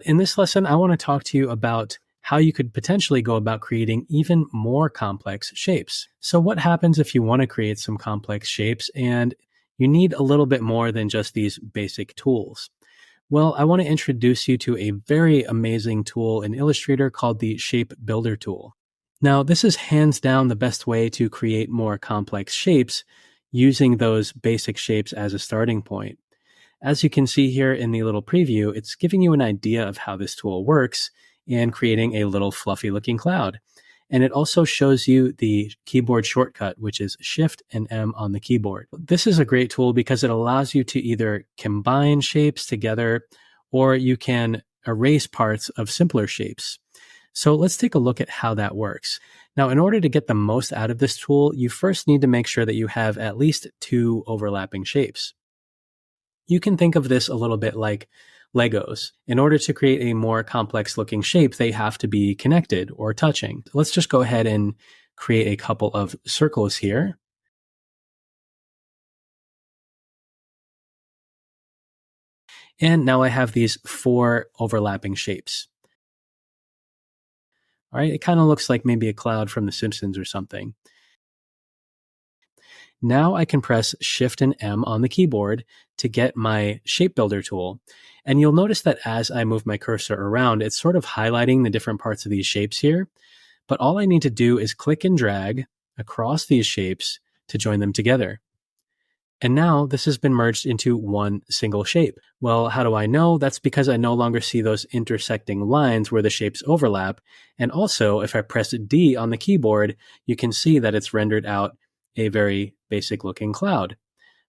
In this lesson, I want to talk to you about how you could potentially go about creating even more complex shapes. So what happens if you want to create some complex shapes and you need a little bit more than just these basic tools? Well, I want to introduce you to a very amazing tool in Illustrator called the Shape Builder tool. Now, this is hands down the best way to create more complex shapes using those basic shapes as a starting point. As you can see here in the little preview, it's giving you an idea of how this tool works and creating a little fluffy looking cloud. And it also shows you the keyboard shortcut, which is Shift and M on the keyboard. This is a great tool because it allows you to either combine shapes together or you can erase parts of simpler shapes. So let's take a look at how that works. Now, in order to get the most out of this tool, you first need to make sure that you have at least 2 overlapping shapes. You can think of this a little bit like Legos. In order to create a more complex looking shape, they have to be connected or touching. Let's just go ahead and create a couple of circles here. And now I have these 4 overlapping shapes. All right, it kind of looks like maybe a cloud from The Simpsons or something. Now I can press Shift and M on the keyboard to get my shape builder tool. And you'll notice that as I move my cursor around, it's sort of highlighting the different parts of these shapes here. But all I need to do is click and drag across these shapes to join them together. And now this has been merged into one single shape. Well, how do I know? That's because I no longer see those intersecting lines where the shapes overlap. And also, if I press D on the keyboard, you can see that it's rendered out a very basic looking cloud,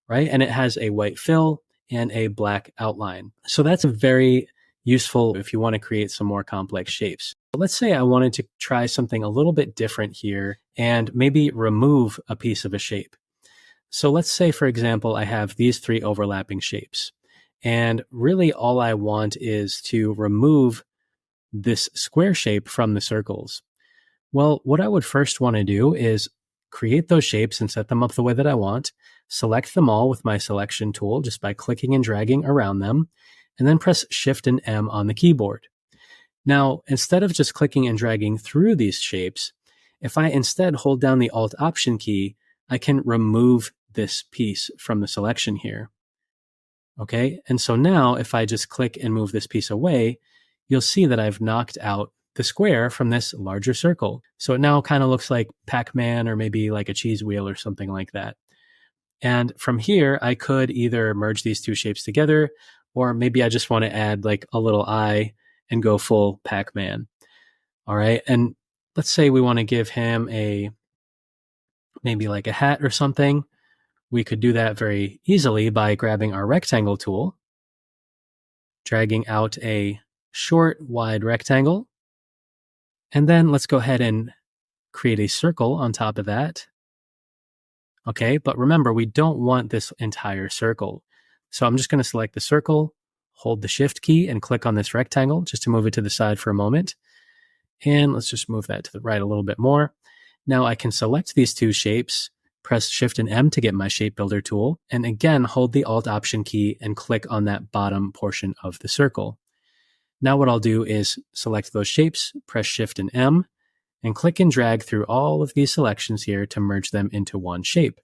right? And it has a white fill and a black outline. So that's very useful if you want to create some more complex shapes. But let's say I wanted to try something a little bit different here and maybe remove a piece of a shape. So let's say, for example, I have these 3 overlapping shapes. And really all I want is to remove this square shape from the circles. Well, what I would first want to do is create those shapes and set them up the way that I want, select them all with my selection tool just by clicking and dragging around them, and then press Shift and M on the keyboard. Now, instead of just clicking and dragging through these shapes, if I instead hold down the Alt Option key, I can remove this piece from the selection here. Okay, and so now if I just click and move this piece away, you'll see that I've knocked out the square from this larger circle. So it now kind of looks like Pac-Man or maybe like a cheese wheel or something like that. And from here, I could either merge these 2 shapes together, or maybe I just want to add like a little eye and go full Pac-Man. All right. And let's say we want to give him maybe like a hat or something. We could do that very easily by grabbing our rectangle tool, dragging out a short, wide rectangle. And then let's go ahead and create a circle on top of that. Okay, but remember, we don't want this entire circle. So I'm just going to select the circle, hold the Shift key, and click on this rectangle just to move it to the side for a moment. And let's just move that to the right a little bit more. Now I can select these 2 shapes, press Shift and M to get my shape builder tool, and again, hold the Alt Option key and click on that bottom portion of the circle. Now what I'll do is select those shapes, press Shift and M, and click and drag through all of these selections here to merge them into one shape.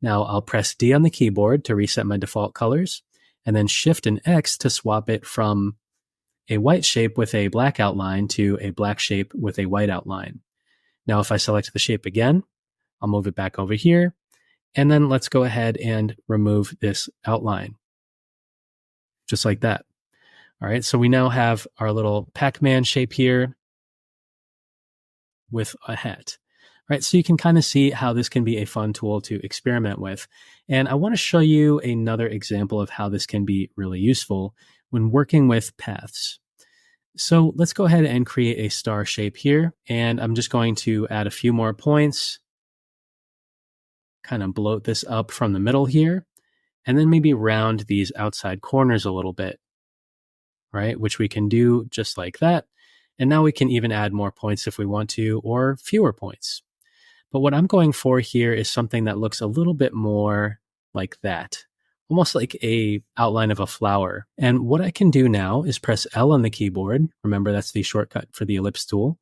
Now I'll press D on the keyboard to reset my default colors, and then Shift and X to swap it from a white shape with a black outline to a black shape with a white outline. Now if I select the shape again, I'll move it back over here, and then let's go ahead and remove this outline, just like that. All right, so we now have our little Pac-Man shape here with a hat. All right, so you can kind of see how this can be a fun tool to experiment with. And I want to show you another example of how this can be really useful when working with paths. So let's go ahead and create a star shape here. And I'm just going to add a few more points, kind of bloat this up from the middle here, and then maybe round these outside corners a little bit. Right, which we can do just like that. And now we can even add more points if we want to, or fewer points. But what I'm going for here is something that looks a little bit more like that. almost like a outline of a flower. And what I can do now is press L on the keyboard. Remember, that's the shortcut for the ellipse tool.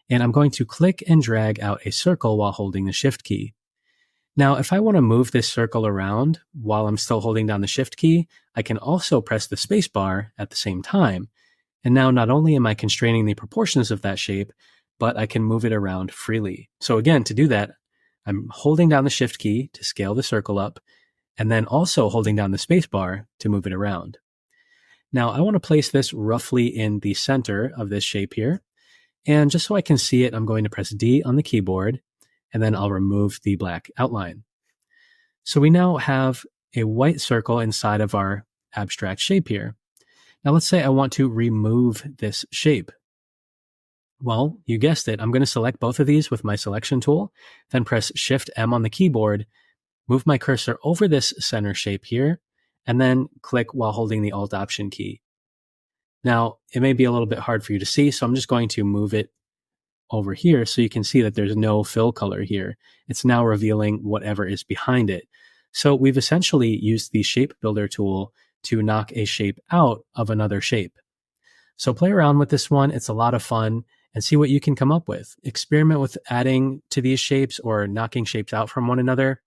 And I'm going to click and drag out a circle while holding the shift key. Now, if I want to move this circle around while I'm still holding down the shift key, I can also press the space bar at the same time. And now not only am I constraining the proportions of that shape, but I can move it around freely. So again, to do that, I'm holding down the shift key to scale the circle up, and then also holding down the space bar to move it around. Now I want to place this roughly in the center of this shape here. And just so I can see it, I'm going to press D on the keyboard, and then I'll remove the black outline. So we now have a white circle inside of our abstract shape here. Now let's say I want to remove this shape. Well, you guessed it. I'm going to select both of these with my selection tool, then press Shift M on the keyboard, move my cursor over this center shape here, and then click while holding the Alt Option key. Now, it may be a little bit hard for you to see, so I'm just going to move it over here so you can see that there's no fill color here. It's now revealing whatever is behind it. So we've essentially used the Shape Builder tool to knock a shape out of another shape. So play around with this one. It's a lot of fun, and see what you can come up with. Experiment with adding to these shapes or knocking shapes out from one another,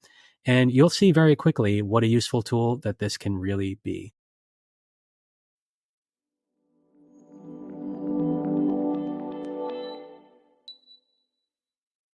and you'll see very quickly what a useful tool that this can really be.